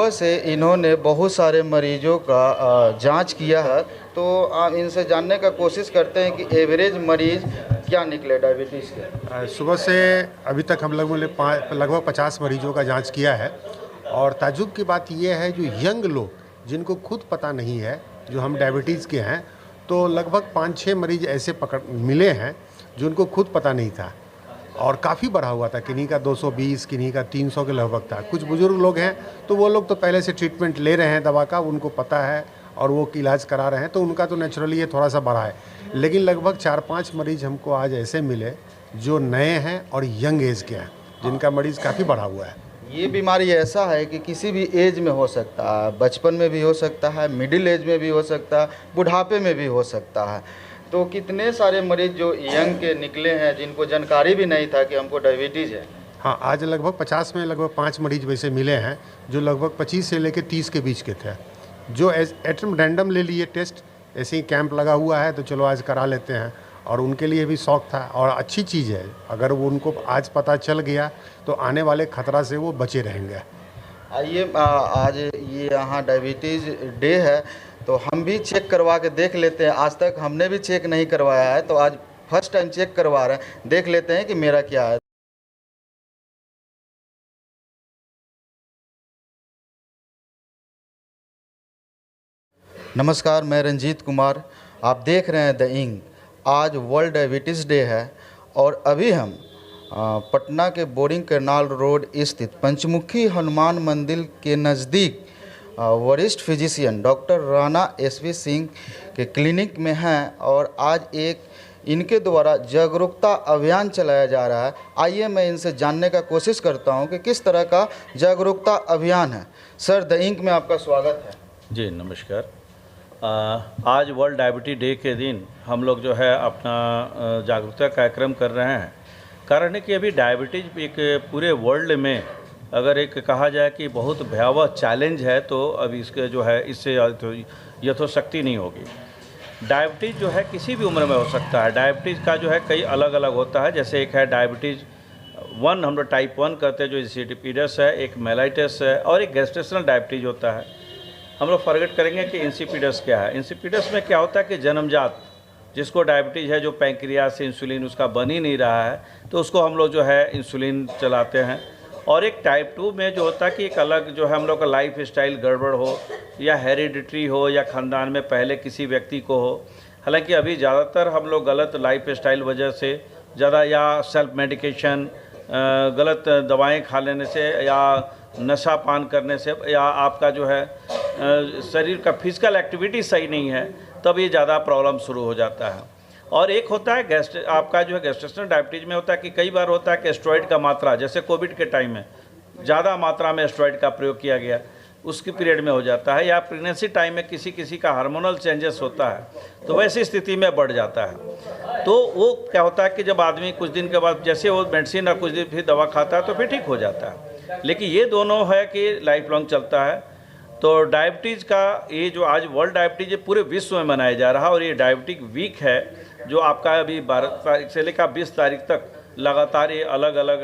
सुबह से इन्होंने बहुत सारे मरीजों का जांच किया है। तो इनसे जानने का कोशिश करते हैं कि एवरेज मरीज क्या निकले डायबिटीज़ के। सुबह से अभी तक हम लोगों ने लगभग 50 मरीजों का जांच किया है। और ताज्जुब की बात यह है, जो यंग लोग जिनको खुद पता नहीं है जो हम डायबिटीज़ के हैं, तो लगभग 5-6 मरीज ऐसे मिले हैं जिनको खुद पता नहीं था और काफ़ी बढ़ा हुआ था। किन्हीं का 220, किन्हीं का 300 के लगभग था। कुछ बुजुर्ग लोग हैं तो वो लोग तो पहले से ट्रीटमेंट ले रहे हैं दवा का, उनको पता है और वो इलाज करा रहे हैं, तो उनका तो नेचुरली ये थोड़ा सा बढ़ा है। लेकिन लगभग 4-5 मरीज हमको आज ऐसे मिले जो नए हैं और यंग एज के हैं, जिनका मरीज़ काफ़ी बढ़ा हुआ है। ये बीमारी ऐसा है कि किसी भी एज में हो सकता है, बचपन में भी हो सकता है, मिडिल एज में भी हो सकता है, बुढ़ापे में भी हो सकता है। तो कितने सारे मरीज जो यंग के निकले हैं जिनको जानकारी भी नहीं था कि हमको डायबिटीज़ है। हाँ, आज लगभग 50 में लगभग 5 मरीज वैसे मिले हैं जो लगभग 25 से लेकर 30 के बीच के थे, जो एटम रैंडम ले लिए टेस्ट। ऐसे ही कैंप लगा हुआ है तो चलो आज करा लेते हैं, और उनके लिए भी शौक था और अच्छी चीज़ है। अगर वो उनको आज पता चल गया तो आने वाले खतरा से वो बचे रहेंगे। आइए, आज ये यहाँ डायबिटीज़ डे है तो हम भी चेक करवा के देख लेते हैं। आज तक हमने भी चेक नहीं करवाया है तो आज फर्स्ट टाइम चेक करवा रहे हैं, देख लेते हैं कि मेरा क्या है। नमस्कार, मैं रंजीत कुमार, आप देख रहे हैं द इंक। आज वर्ल्ड डायबिटीज़ डे है और अभी हम पटना के बोरिंग कैनाल रोड स्थित पंचमुखी हनुमान मंदिर के नज़दीक वरिष्ठ physician doctor Rana S V Singh के क्लिनिक में हैं और आज एक इनके द्वारा जागरूकता अभियान चलाया जा रहा है। आइए मैं इनसे जानने का कोशिश करता हूं कि किस तरह का जागरूकता अभियान है। सर, द इंक में आपका स्वागत है। जी नमस्कार। आज वर्ल्ड डायबिटीज डे के दिन हम लोग जो है अपना जागरूकता कार्यक्रम कर रहे हैं। कारण है कि अभी डायबिटीज एक पूरे वर्ल्ड में अगर एक कहा जाए कि बहुत भयावह चैलेंज है, तो अभी इसके जो है इससे यथोशक्ति नहीं होगी। डायबिटीज़ जो है किसी भी उम्र में हो सकता है। डायबिटीज़ का जो है कई अलग अलग होता है। जैसे एक है डायबिटीज़ 1, हम लोग टाइप 1 कहते हैं जो इंसिपिडस है, एक मेलाइटस है और एक गैस्ट्रेशनल डायबिटीज़ होता है। हम लोग फॉरगेट करेंगे कि इंसिपिडस क्या है। इंसिपिडस में क्या होता है कि जन्मजात जिसको डायबिटीज़ है, जो पैंक्रियास से इंसुलिन उसका बन ही नहीं रहा है, तो उसको हम लोग जो है इंसुलिन चलाते हैं। और एक टाइप 2 में जो होता है कि एक अलग जो है हम लोग का लाइफ स्टाइल गड़बड़ हो या हेरिडिटरी हो या ख़ानदान में पहले किसी व्यक्ति को हो। हालांकि अभी ज़्यादातर हम लोग गलत लाइफ स्टाइल वजह से ज़्यादा या सेल्फ मेडिकेशन, गलत दवाएं खा लेने से या नशा पान करने से या आपका जो है शरीर का फिजिकल एक्टिविटी सही नहीं है, तब ये ज़्यादा प्रॉब्लम शुरू हो जाता है। और एक होता है आपका जो है गैस्ट्रेशनल डायबिटीज़ में होता है कि कई बार होता है कि स्टेरॉइड का मात्रा, जैसे कोविड के टाइम में ज़्यादा मात्रा में स्टेरॉइड का प्रयोग किया गया, उसकी पीरियड में हो जाता है। या प्रेगनेंसी टाइम में किसी किसी का हार्मोनल चेंजेस होता है तो वैसी स्थिति में बढ़ जाता है। तो वो क्या होता है कि जब आदमी कुछ दिन के बाद जैसे वो मेडिसिन और कुछ दिन फिर दवा खाता है तो फिर ठीक हो जाता है। लेकिन ये दोनों है कि लाइफ लॉन्ग चलता है। तो डायबिटीज़ का ये जो आज वर्ल्ड डायबिटीज़ पूरे विश्व में मनाया जा रहा है और ये डायबिटिक वीक है जो आपका अभी 12 तारीख से लेकर 20 तारीख तक लगातार ये अलग अलग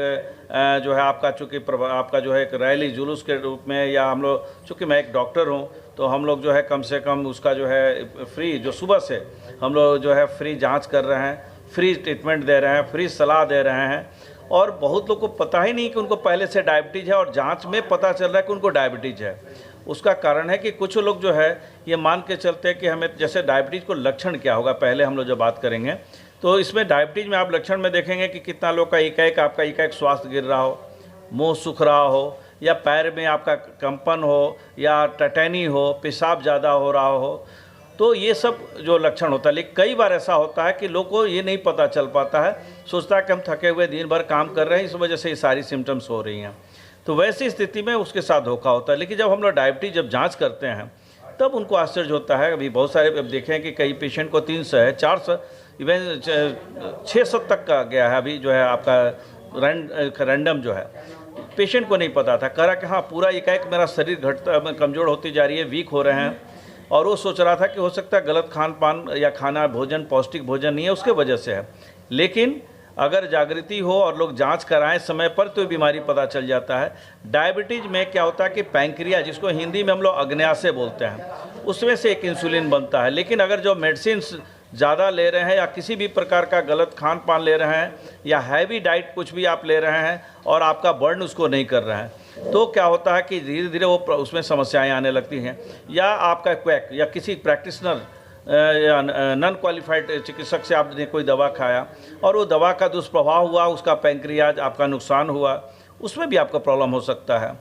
जो है आपका चूँकि आपका जो है एक रैली जुलूस के रूप में, या हम लोग चूँकि मैं एक डॉक्टर हूँ तो हम लोग जो है कम से कम उसका जो है फ्री, जो सुबह से हम लोग जो है फ्री जांच कर रहे हैं, फ्री ट्रीटमेंट दे रहे हैं, फ्री सलाह दे रहे हैं। और बहुत लोग को पता ही नहीं कि उनको पहले से डायबिटीज़ है और जांच में पता चल रहा है कि उनको डायबिटीज़ है। उसका कारण है कि कुछ लोग जो है ये मान के चलते हैं कि हमें जैसे डायबिटीज़ को लक्षण क्या होगा, पहले हम लोग जब बात करेंगे तो इसमें डायबिटीज़ में आप लक्षण में देखेंगे कि कितना लोग का एकाएक स्वास्थ्य गिर रहा हो, मुंह सूख रहा हो, या पैर में आपका कंपन हो, या टटैनी हो, पेशाब ज़्यादा हो रहा हो। तो ये सब जो लक्षण होता है। लेकिन कई बार ऐसा होता है कि लोग को ये नहीं पता चल पाता है, सोचता है कि हम थके हुए दिन भर काम कर रहे हैं, इस वजह से ये सारी सिम्टम्स हो रही हैं। तो वैसी स्थिति में उसके साथ धोखा होता है। लेकिन जब हम लोग डायबिटीज़ जब जांच करते हैं तब उनको आश्चर्य होता है। अभी बहुत सारे अब देखें कि कई पेशेंट को 300 है, 400, इवन 600 तक का गया है। अभी जो है आपका रैंडम जो है पेशेंट को नहीं पता था, कह रहा कि हाँ पूरा एकाएक मेरा शरीर घटता, कमज़ोर होती जा रही है, वीक हो रहे हैं। और वो सोच रहा था कि हो सकता है गलत खान पान या खाना भोजन, पौष्टिक भोजन नहीं है, उसके वजह से है। लेकिन अगर जागृति हो और लोग जांच कराएं समय पर तो बीमारी पता चल जाता है। डायबिटीज़ में क्या होता है कि पैंक्रिया, जिसको हिंदी में हम लोग अग्न्याशय बोलते हैं, उसमें से एक इंसुलिन बनता है। लेकिन अगर जो मेडिसिन ज़्यादा ले रहे हैं या किसी भी प्रकार का गलत खान पान ले रहे हैं या हैवी डाइट कुछ भी आप ले रहे हैं और आपका बर्न उसको नहीं कर रहे हैं, तो क्या होता है कि धीरे धीरे वो उसमें समस्याएं आने लगती हैं। या आपका क्वैक या किसी प्रैक्टिशनर या नॉन क्वालिफाइड चिकित्सक से आपने कोई दवा खाया और वो दवा का दुष्प्रभाव हुआ, उसका पैंक्रियाज आपका नुकसान हुआ, उसमें भी आपका प्रॉब्लम हो सकता है।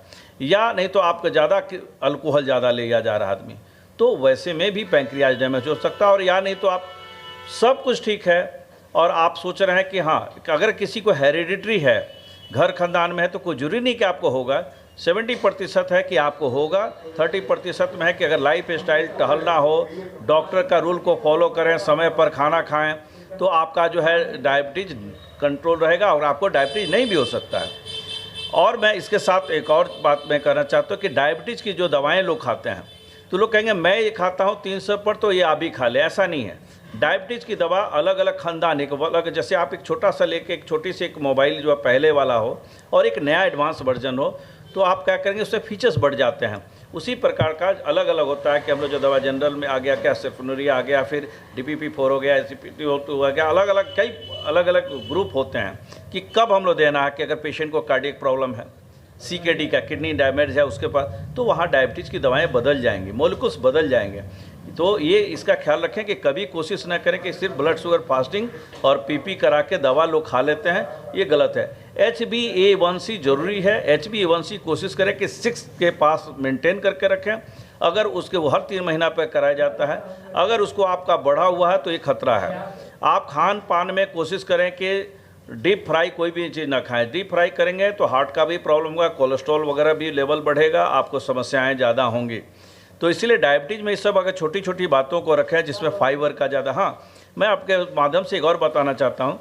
या नहीं तो आपका ज़्यादा अल्कोहल ज़्यादा ले जा रहा आदमी, तो वैसे में भी पैंक्रियाज डैमेज हो सकता है। और या नहीं तो आप सब कुछ ठीक है और आप सोच रहे हैं कि हाँ, अगर किसी को हेरिडिटरी है, घर खानदान में है, तो कोई जरूरी नहीं कि आपको होगा। 70% है कि आपको होगा, 30% में है कि अगर लाइफ स्टाइल टहलना हो, डॉक्टर का रूल को फॉलो करें, समय पर खाना खाएं, तो आपका जो है डायबिटीज़ कंट्रोल रहेगा और आपको डायबिटीज़ नहीं भी हो सकता है। और मैं इसके साथ एक और बात मैं कहना चाहता हूँ कि डायबिटीज़ की जो दवाएँ लोग खाते हैं, तो लोग कहेंगे मैं ये खाता हूँ 300 पर तो ये आप भी खा ले, ऐसा नहीं है। डायबिटीज़ की दवा अलग अलग खानदान, एक अलग, जैसे आप एक छोटा सा लेके एक छोटी सी एक मोबाइल जो पहले वाला हो और एक नया एडवांस वर्जन हो, तो आप क्या करेंगे, उससे फीचर्स बढ़ जाते हैं। उसी प्रकार का अलग अलग होता है कि हम लोग जो दवा जनरल में आ गया, क्या सल्फोनेरिया आ गया, फिर DPP-4 हो गया, SGPT-2 हो गया, अलग अलग कई अलग अलग ग्रुप होते हैं कि कब हम लोग देना है। कि अगर पेशेंट को कार्डियक प्रॉब्लम है, CKD का किडनी डैमेज है उसके पास, तो वहाँ डायबिटीज़ की दवाएं बदल जाएंगी, मॉलिक्यूल्स बदल जाएंगे। तो ये इसका ख्याल रखें कि कभी कोशिश ना करें कि सिर्फ ब्लड शुगर फास्टिंग और PP करा के दवा लोग खा लेते हैं, ये गलत है। HbA1c जरूरी है। HbA1c कोशिश करें कि 6 के पास मेंटेन करके रखें। अगर उसके वो हर 3 महीना पर कराया जाता है, अगर उसको आपका बढ़ा हुआ है तो ये खतरा है। आप खान पान में कोशिश करें कि डीप फ्राई कोई भी चीज़ ना खाएं। डीप फ्राई करेंगे तो हार्ट का भी प्रॉब्लम होगा, कोलेस्ट्रॉल वगैरह भी लेवल बढ़ेगा, आपको समस्याएं ज़्यादा होंगी। तो इसीलिए डायबिटीज़ में इस सब अगर छोटी छोटी बातों को रखें जिसमें फाइबर का ज़्यादा। हाँ, मैं आपके माध्यम से एक और बताना चाहता हूँ।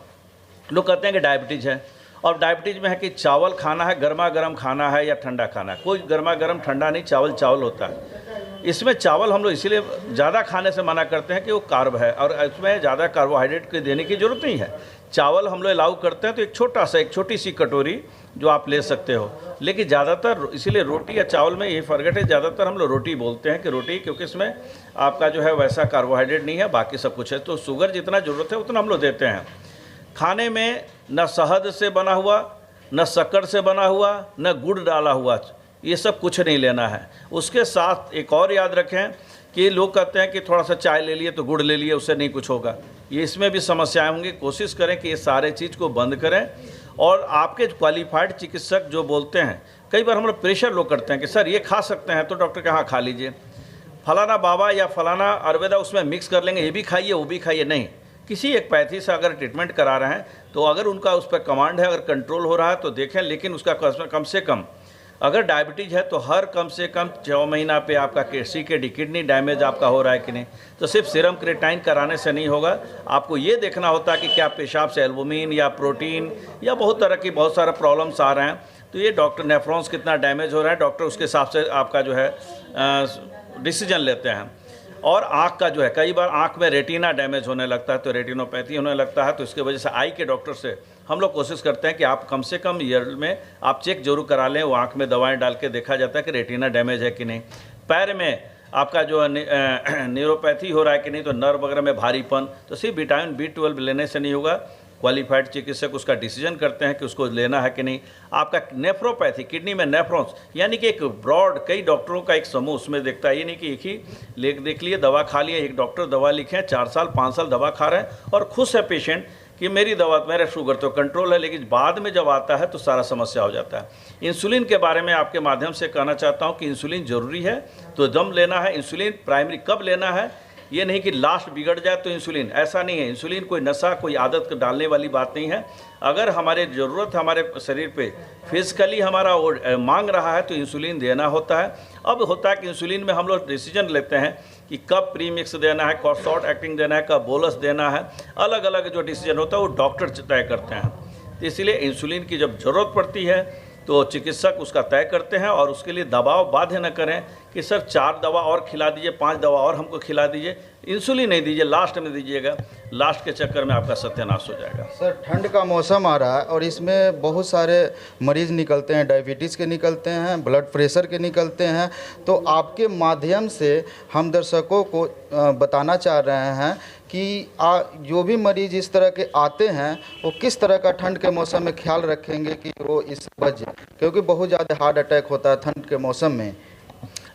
लोग कहते हैं कि डायबिटीज़ है और डायबिटीज़ में है कि चावल खाना है, गर्मा गर्म खाना है या ठंडा खाना है। कोई गर्मा गर्म ठंडा नहीं, चावल चावल होता है। इसमें चावल हम लोग इसीलिए ज़्यादा खाने से मना करते हैं कि वो कार्ब है और इसमें ज़्यादा कार्बोहाइड्रेट के देने की ज़रूरत नहीं है। चावल हम लोग अलाउ करते हैं तो एक छोटी सी कटोरी जो आप ले सकते हो। लेकिन ज़्यादातर इसीलिए रोटी या चावल में ये फ़र्क है, ज़्यादातर हम लोग रोटी बोलते हैं कि रोटी, क्योंकि इसमें आपका जो है वैसा कार्बोहाइड्रेट नहीं है, बाकी सब कुछ है। तो शुगर जितना ज़रूरत है उतना हम लोग देते हैं। खाने में न शहद से बना हुआ, न शक्कर से बना हुआ, न गुड़ डाला हुआ, ये सब कुछ नहीं लेना है। उसके साथ एक और याद रखें कि लोग कहते हैं कि थोड़ा सा चाय ले लिए तो गुड़ ले लिए, उससे नहीं कुछ होगा। ये इसमें भी समस्याएं होंगी। कोशिश करें कि ये सारे चीज़ को बंद करें। और आपके क्वालिफाइड चिकित्सक जो बोलते हैं, कई बार हम लोग प्रेशर लोग करते हैं कि सर ये खा सकते हैं, तो डॉक्टर कहाँ खा लीजिए, फलाना बाबा या फलाना आयुर्वेदा उसमें मिक्स कर लेंगे, ये भी खाइए वो भी खाइए। नहीं, किसी एक पैथी से अगर ट्रीटमेंट करा रहे हैं तो अगर उनका उस पर कमांड है, अगर कंट्रोल हो रहा है तो देखें। लेकिन उसका कम से कम अगर डायबिटीज़ है तो हर कम से कम 6 महीना पे आपका CKD किडनी डैमेज आपका हो रहा है कि नहीं। तो सिर्फ सीरम क्रेटाइन कराने से नहीं होगा, आपको ये देखना होता है कि क्या पेशाब से एल्बुमिन या प्रोटीन या बहुत तरह की बहुत सारे प्रॉब्लम्स आ रहे हैं। तो ये डॉक्टर नेफ्रॉन्स कितना डैमेज हो रहा है, डॉक्टर उसके हिसाब से आपका जो है डिसीजन लेते हैं। और आँख का जो है, कई बार आँख में रेटिना डैमेज होने लगता है तो रेटिनोपैथी होने लगता है। तो इसकी वजह से आई के डॉक्टर से हम लोग कोशिश करते हैं कि आप कम से कम ईयर में आप चेक जरूर करा लें। वो आँख में दवाएं डाल के देखा जाता है कि रेटिना डैमेज है कि नहीं। पैर में आपका जो न्यूरोपैथी हो रहा है कि नहीं, तो नर्व वगैरह में भारीपन, तो सिर्फ विटामिन B12 लेने से नहीं होगा। क्वालिफाइड चिकित्सक उसका डिसीजन करते हैं कि उसको लेना है कि नहीं। आपका नेफ्रोपैथी, किडनी में नेफ्रॉन्स, यानी कि एक ब्रॉड कई डॉक्टरों का एक समूह उसमें देखता है। ये नहीं कि एक ही देख लिए, दवा खा लिए, एक डॉक्टर दवा लिखे, 4 साल 5 साल दवा खा रहे हैं और खुश है पेशेंट कि मेरी दवा, मेरा शुगर तो कंट्रोल है। लेकिन बाद में जब आता है तो सारा समस्या हो जाता है। इंसुलिन के बारे में आपके माध्यम से कहना चाहता हूँ कि इंसुलिन ज़रूरी है तो दम लेना है। इंसुलिन प्राइमरी कब लेना है, ये नहीं कि लास्ट बिगड़ जाए तो इंसुलिन, ऐसा नहीं है। इंसुलिन कोई नशा, कोई आदत डालने वाली बात नहीं है। अगर हमारे ज़रूरत हमारे शरीर पे फिजिकली हमारा मांग रहा है तो इंसुलिन देना होता है। अब होता है कि इंसुलिन में हम लोग डिसीजन लेते हैं कि कब प्रीमिक्स देना है, कब शॉर्ट एक्टिंग देना है, कब बोलस देना है, अलग अलग जो डिसीजन होता है वो डॉक्टर तय करते हैं। तो इसलिए इंसुलिन की जब ज़रूरत पड़ती है तो चिकित्सक उसका तय करते हैं और उसके लिए दबाव बाध्य न करें कि सर 4 दवा और खिला दीजिए, 5 दवा और हमको खिला दीजिए। इंसुलिन नहीं दीजिए, लास्ट में दीजिएगा, लास्ट के चक्कर में आपका सत्यानाश हो जाएगा। सर ठंड का मौसम आ रहा है और इसमें बहुत सारे मरीज़ निकलते हैं, डायबिटीज़ के निकलते हैं, ब्लड प्रेशर के निकलते हैं। तो आपके माध्यम से हम दर्शकों को बताना चाह रहे हैं कि जो भी मरीज़ इस तरह के आते हैं वो किस तरह का ठंड के मौसम में ख्याल रखेंगे कि वो इससे बचे, क्योंकि बहुत ज़्यादा हार्ट अटैक होता है ठंड के मौसम में।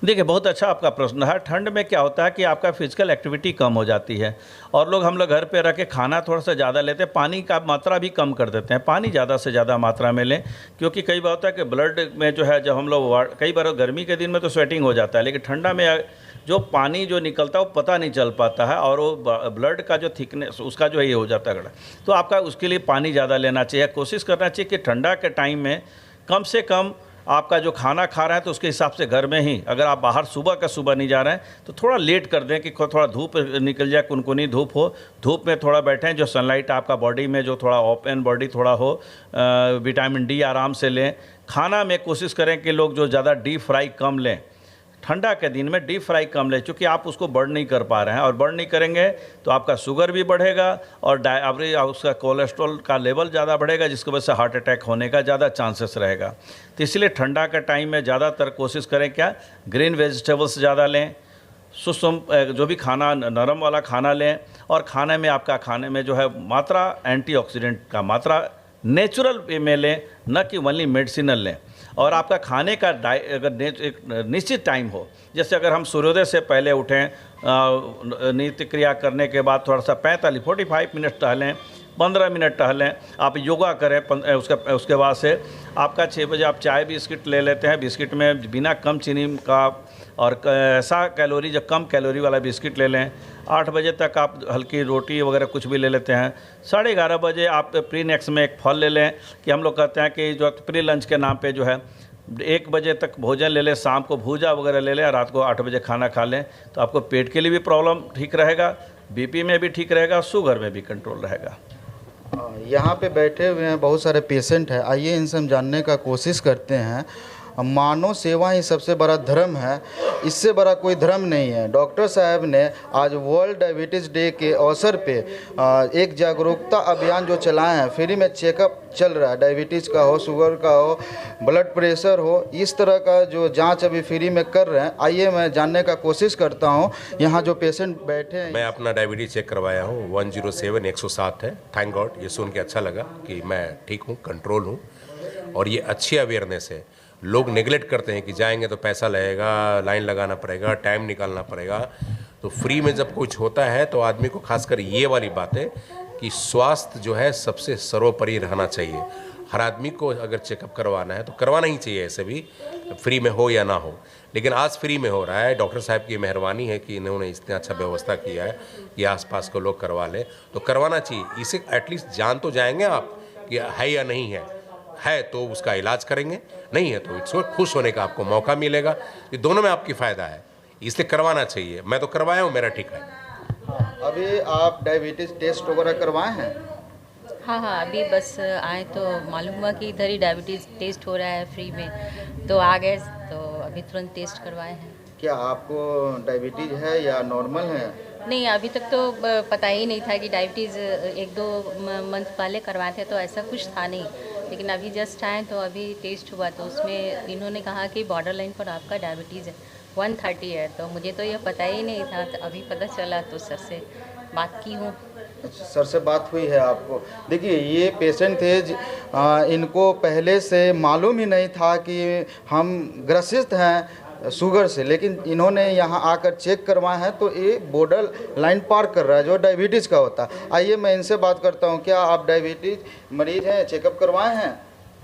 देखिए, बहुत अच्छा आपका प्रश्न है। ठंड में क्या होता है कि आपका फिजिकल एक्टिविटी कम हो जाती है और हम लोग घर पे रह के खाना थोड़ा सा ज़्यादा लेते हैं, पानी का मात्रा भी कम कर देते हैं। पानी ज़्यादा से ज़्यादा मात्रा में लें, क्योंकि कई बार होता है कि ब्लड में जो है, जब हम लोग कई बार गर्मी के दिन में तो स्वेटिंग हो जाता है, लेकिन ठंडा में जो पानी जो निकलता है वो पता नहीं चल पाता है और वो ब्लड का जो थिकनेस उसका जो है ये हो जाता है। तो आपका उसके लिए पानी ज़्यादा लेना चाहिए। कोशिश करना चाहिए कि ठंडा के टाइम में कम से कम आपका जो खाना खा रहे हैं तो उसके हिसाब से घर में ही, अगर आप बाहर सुबह नहीं जा रहे हैं तो थोड़ा लेट कर दें कि थोड़ा धूप निकल जाए, कुनकुनी धूप हो, धूप में थोड़ा बैठें, जो सनलाइट आपका बॉडी में जो थोड़ा ओपन बॉडी थोड़ा हो, विटामिन डी आराम से लें। खाना में कोशिश करें कि लोग जो ज़्यादा डीप फ्राई कम लें, ठंडा के दिन में डीप फ्राई कम लें, क्योंकि आप उसको बर्न नहीं कर पा रहे हैं और बर्न नहीं करेंगे तो आपका शुगर भी बढ़ेगा और उसका कोलेस्ट्रॉल का लेवल ज़्यादा बढ़ेगा, जिसकी वजह से हार्ट अटैक होने का ज़्यादा चांसेस रहेगा। तो इसलिए ठंडा का टाइम में ज़्यादातर कोशिश करें क्या, ग्रीन वेजिटेबल्स ज़्यादा लें, सुषम जो भी खाना नरम वाला खाना लें, और खाने में आपका खाने में जो है मात्रा एंटीऑक्सीडेंट का मात्रा नेचुरल वे में लें, न कि ओनली मेडिसिनल लें। और आपका खाने का अगर एक निश्चित टाइम हो, जैसे अगर हम सूर्योदय से पहले उठें, नित्य क्रिया करने के बाद थोड़ा सा 45 मिनट टहलें, 15 मिनट टहलें, आप योगा करें, उसके बाद से आपका 6 बजे आप चाय बिस्किट ले लेते हैं, बिस्किट में बिना कम चीनी का और ऐसा कैलोरी, जो कम कैलोरी वाला बिस्किट ले लें। 8 बजे तक आप हल्की रोटी वगैरह कुछ भी ले लेते हैं। 11:30 बजे आप प्री नेक्स्ट में एक फल ले लें, कि हम लोग कहते हैं कि जो प्री लंच के नाम पे जो है 1 बजे तक भोजन ले लें, शाम को भूजा वगैरह ले लें, रात को 8 बजे खाना खा लें। तो आपको पेट के लिए भी प्रॉब्लम ठीक रहेगा, बीपी में भी ठीक रहेगा, शुगर में भी कंट्रोल रहेगा। यहाँ पे बैठे हुए हैं बहुत सारे पेशेंट हैं, आइए इनसे हम जानने का कोशिश करते हैं। मानव सेवा ही सबसे बड़ा धर्म है, इससे बड़ा कोई धर्म नहीं है। डॉक्टर साहब ने आज वर्ल्ड डायबिटीज़ डे के अवसर पे एक जागरूकता अभियान जो चलाए हैं, फ्री में चेकअप चल रहा है, डायबिटीज़ का हो, शुगर का हो, ब्लड प्रेशर हो, इस तरह का जो जांच अभी फ्री में कर रहे हैं। आइए मैं जानने का कोशिश करता हूं, यहाँ जो पेशेंट बैठे हैं। मैं अपना डायबिटीज़ चेक करवाया हूँ, 107 107 है। थैंक गॉड, ये सुन के अच्छा लगा कि मैं ठीक हूँ, कंट्रोल हूँ। और ये अच्छी अवेयरनेस है। लोग नेगलेक्ट करते हैं कि जाएंगे तो पैसा लगेगा, लाइन लगाना पड़ेगा, टाइम निकालना पड़ेगा। तो फ्री में जब कुछ होता है तो आदमी को खासकर ये वाली बात है कि स्वास्थ्य जो है सबसे सर्वोपरि रहना चाहिए। हर आदमी को अगर चेकअप करवाना है तो करवाना ही चाहिए, ऐसे भी फ्री में हो या ना हो। लेकिन आज फ्री में हो रहा है, डॉक्टर साहब की मेहरबानी है कि इन्होंने इतना अच्छा व्यवस्था किया है कि आसपास के लोग करवा लें, तो करवाना चाहिए। इसे एटलीस्ट जान तो जाएंगे आप कि है या नहीं है तो उसका इलाज करेंगे, नहीं है तो इट्स खुश होने का आपको मौका मिलेगा। ये दोनों में आपकी फ़ायदा है, इसलिए करवाना चाहिए। मैं तो करवाया हूँ, मेरा ठीक है। अभी आप डायबिटीज़ टेस्ट वगैरह करवाए हैं? हाँ, अभी बस आए तो मालूम हुआ कि इधर ही डायबिटीज़ टेस्ट हो रहा है फ्री में, तो आ गए, तो अभी तुरंत टेस्ट करवाए हैं। क्या आपको डायबिटीज़ है या नॉर्मल है? नहीं, अभी तक तो पता ही नहीं था कि डायबिटीज़ 1-2 मंथ पहले करवाए थे तो ऐसा कुछ था नहीं, लेकिन अभी जस्ट आए तो अभी टेस्ट हुआ तो उसमें इन्होंने कहा कि बॉर्डर लाइन पर आपका डायबिटीज़ है, 130 है। तो मुझे तो ये पता ही नहीं था, तो अभी पता चला तो सर से बात की हूँ। सर से बात हुई है आपको? देखिए, ये पेशेंट थे इनको पहले से मालूम ही नहीं था कि हम ग्रसित हैं शुगर से, लेकिन इन्होंने यहाँ आकर चेक करवाए हैं तो ये बॉर्डर लाइन पार कर रहा है जो डायबिटीज़ का होता है। आइए मैं इनसे बात करता हूँ। क्या आप डायबिटीज़ मरीज हैं, चेकअप करवाए हैं?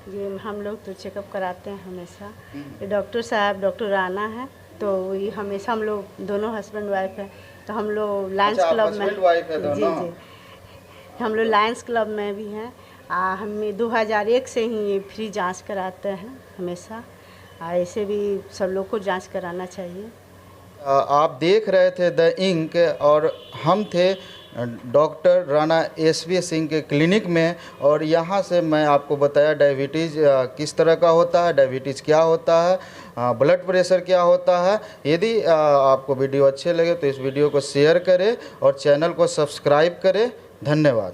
जी, हम लोग तो चेकअप कराते हैं हमेशा। ये डॉक्टर साहब, डॉक्टर राना है, तो ये हमेशा हम लोग दोनों हस्बैंड वाइफ हैं, तो हम लोग लायंस क्लब में। जी, हम लोग लायंस क्लब में भी हैं। हम 2001 से ही ये फ्री जांच कराते हैं हमेशा, ऐसे भी सब लोग को जांच कराना चाहिए। आप देख रहे थे द इंक और हम थे डॉक्टर राणा एसवी सिंह के क्लिनिक में। और यहाँ से मैं आपको बताया डायबिटीज़ किस तरह का होता है, डायबिटीज़ क्या होता है, ब्लड प्रेशर क्या होता है। यदि आपको वीडियो अच्छे लगे तो इस वीडियो को शेयर करें और चैनल को सब्सक्राइब करें। धन्यवाद।